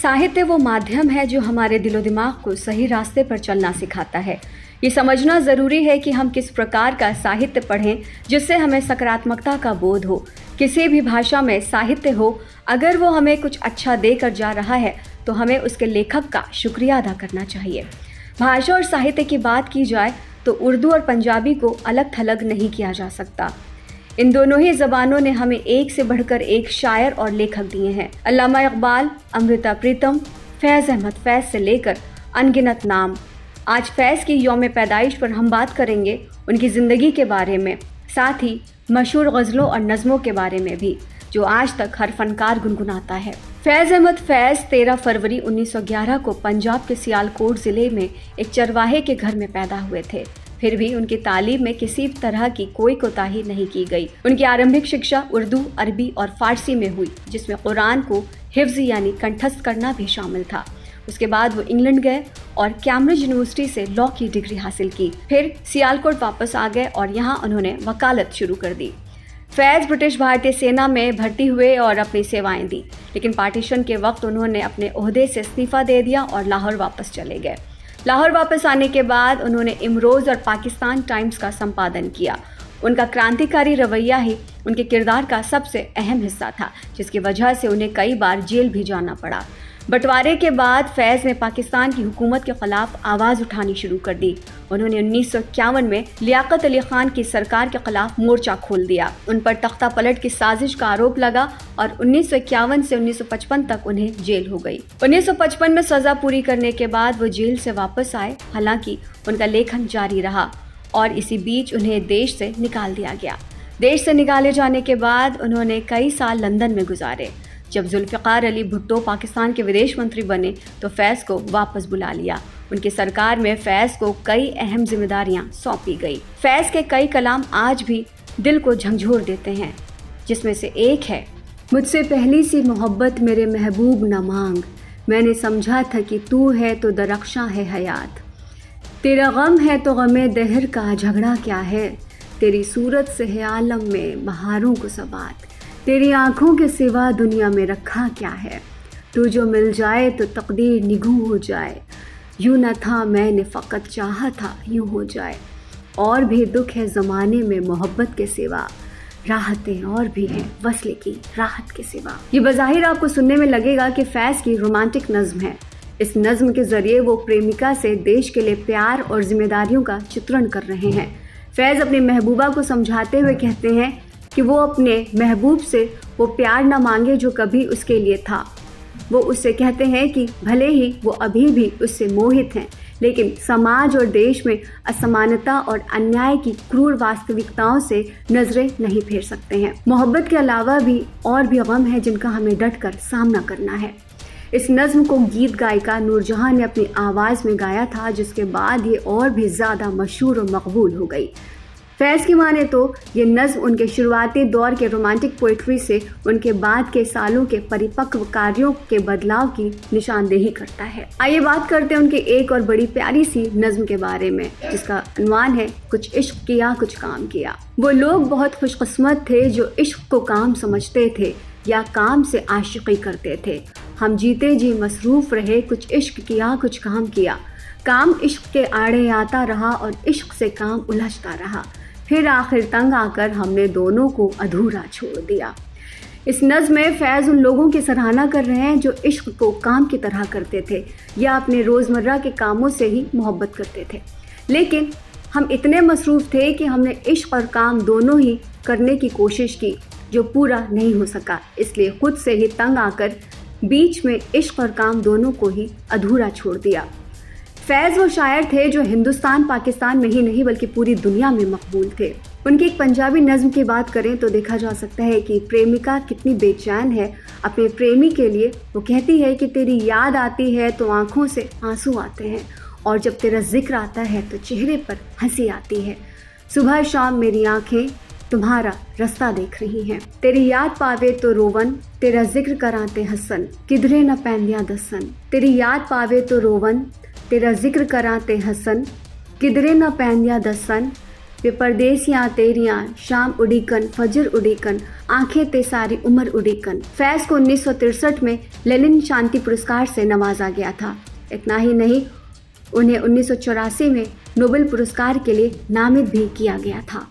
साहित्य वो माध्यम है जो हमारे दिलो दिमाग को सही रास्ते पर चलना सिखाता है। ये समझना ज़रूरी है कि हम किस प्रकार का साहित्य पढ़ें जिससे हमें सकारात्मकता का बोध हो। किसी भी भाषा में साहित्य हो, अगर वो हमें कुछ अच्छा देकर जा रहा है तो हमें उसके लेखक का शुक्रिया अदा करना चाहिए। भाषा और साहित्य की बात की जाए तो उर्दू और पंजाबी को अलग थलग नहीं किया जा सकता। इन दोनों ही ज़बानों ने हमें एक से बढ़कर एक शायर और लेखक दिए हैं। अल्लामा इकबाल, अमृता प्रीतम, फैज़ अहमद फैज़ से लेकर अनगिनत नाम। आज फैज़ की यौम पैदाइश पर हम बात करेंगे उनकी ज़िंदगी के बारे में, साथ ही मशहूर गज़लों और नज़मों के बारे में भी जो आज तक हर फनकार गुनगुनाता है। फैज़ अहमद फैज़ 13 फरवरी 1911 को पंजाब के सियालकोट ज़िले में एक चरवाहे के घर में पैदा हुए थे। फिर भी उनकी तालीम में किसी तरह की कोई कोताही नहीं की गई। उनकी आरंभिक शिक्षा उर्दू, अरबी और फारसी में हुई, जिसमें कुरान को हिफ्ज़ यानी कंठस्थ करना भी शामिल था। उसके बाद वो इंग्लैंड गए और कैम्ब्रिज यूनिवर्सिटी से लॉ की डिग्री हासिल की। फिर सियालकोट वापस आ गए और यहाँ उन्होंने वकालत शुरू कर दी। फैज़ ब्रिटिश भारतीय सेना में भर्ती हुए और अपनी सेवाएं दी, लेकिन पार्टीशन के वक्त उन्होंने अपने ओहदे से इस्तीफ़ा दे दिया और लाहौर वापस चले गए। लाहौर वापस आने के बाद उन्होंने इमरोज़ और पाकिस्तान टाइम्स का संपादन किया। उनका क्रांतिकारी रवैया ही उनके किरदार का सबसे अहम हिस्सा था, जिसकी वजह से उन्हें कई बार जेल भी जाना पड़ा। बंटवारे के बाद फैज़ ने पाकिस्तान की हुकूमत के ख़िलाफ़ आवाज़ उठानी शुरू कर दी। उन्होंने 1951 में लियाकत अली खान की सरकार के ख़िलाफ़ मोर्चा खोल दिया। उन पर तख्ता पलट की साजिश का आरोप लगा और 1951 से 1955 तक उन्हें जेल हो गई। 1955 में सज़ा पूरी करने के बाद वो जेल से वापस आए। हालांकि उनका लेखन जारी रहा और इसी बीच उन्हें देश से निकाल दिया गया। देश से निकाले जाने के बाद उन्होंने कई साल लंदन में गुजारे। जब जुल्फ़िकार अली भुट्टो पाकिस्तान के विदेश मंत्री बने तो फैज़ को वापस बुला लिया। उनकी सरकार में फैज़ को कई अहम जिम्मेदारियां सौंपी गई। फैज़ के कई कलाम आज भी दिल को झंझोर देते हैं, जिसमें से एक है, मुझसे पहली सी मोहब्बत मेरे महबूब न मांग, मैंने समझा था कि तू है तो दरख्शां है हयात, तेरा गम है तो गमे दहर का झगड़ा क्या है, तेरी सूरत से है आलम में बहारों को सबात, तेरी आँखों के सिवा दुनिया में रखा क्या है, तू जो मिल जाए तो तकदीर निगू हो जाए, यूँ न था मैंने फ़कत चाहा था यूँ हो जाए, और भी दुख है ज़माने में मोहब्बत के सिवा, राहतें और भी हैं वस्ले की राहत के सिवा। ये बज़ाहिर आपको सुनने में लगेगा कि फैज़ की रोमांटिक नज़्म है। इस नज़्म के ज़रिए वो प्रेमिका से देश के लिए प्यार और जिम्मेदारियों का चित्रण कर रहे हैं। फैज़ अपनी महबूबा को समझाते हुए कहते हैं कि वो अपने महबूब से वो प्यार न मांगे जो कभी उसके लिए था। वो उससे कहते हैं कि भले ही वो अभी भी उससे मोहित हैं, लेकिन समाज और देश में असमानता और अन्याय की क्रूर वास्तविकताओं से नज़रें नहीं फेर सकते हैं। मोहब्बत के अलावा भी और भी गम है जिनका हमें डटकर सामना करना है। इस नज़्म को गीत गायिका नूरजहां ने अपनी आवाज़ में गाया था, जिसके बाद ये और भी ज़्यादा मशहूर और मकबूल हो गई। फैज़ की माने तो ये नज़्म उनके शुरुआती दौर के रोमांटिक पोइट्री से उनके बाद के सालों के परिपक्व कार्यों के बदलाव की निशानदेही करता है। आइए बात करते हैं उनकी एक और बड़ी प्यारी सी नज़्म के बारे में, जिसका उन्वान है कुछ इश्क किया कुछ काम किया। वो लोग बहुत खुशकिस्मत थे जो इश्क को काम समझते थे या काम से आशिकी करते थे। हम जीते जी मसरूफ़ रहे, कुछ इश्क किया कुछ काम किया। काम इश्क के आड़े आता रहा और इश्क से काम उलझता रहा, फिर आखिर तंग आकर हमने दोनों को अधूरा छोड़ दिया। इस नज़्म में फैज़ उन लोगों की सराहना कर रहे हैं जो इश्क को काम की तरह करते थे या अपने रोज़मर्रा के कामों से ही मोहब्बत करते थे। लेकिन हम इतने मसरूफ़ थे कि हमने इश्क और काम दोनों ही करने की कोशिश की, जो पूरा नहीं हो सका। इसलिए खुद से ही तंग आकर बीच में इश्क और काम दोनों को ही अधूरा छोड़ दिया। फैज़ वो शायर थे जो हिंदुस्तान पाकिस्तान में ही नहीं बल्कि पूरी दुनिया में मकबूल थे। उनकी एक पंजाबी नज़्म की बात करें तो देखा जा सकता है कि प्रेमिका कितनी बेचैन है अपने प्रेमी के लिए। वो कहती है कि तेरी याद आती है तो आँखों से आंसू आते हैं, और जब तेरा जिक्र आता है तो चेहरे पर हंसी आती है। सुबह शाम मेरी आँखें तुम्हारा रास्ता देख रही हैं, तेरी याद पावे तो रोवन, तेरा जिक्र कराते हसन, किधरे न पैंदिया दसन, तेरी याद पावे तो रोवन, तेरा जिक्र कराते हसन, किधरे न पैंदिया दसन, वे परदेसियां तेरियां, शाम उड़ीकन, फजर उड़ीकन, आंखें ते सारी उम्र उड़ीकन। फैज़ को 1963 में लेनिन शांति पुरस्कार से नवाजा गया था। इतना ही नहीं, उन्हें 1984 में नोबेल पुरस्कार के लिए नामित भी किया गया था।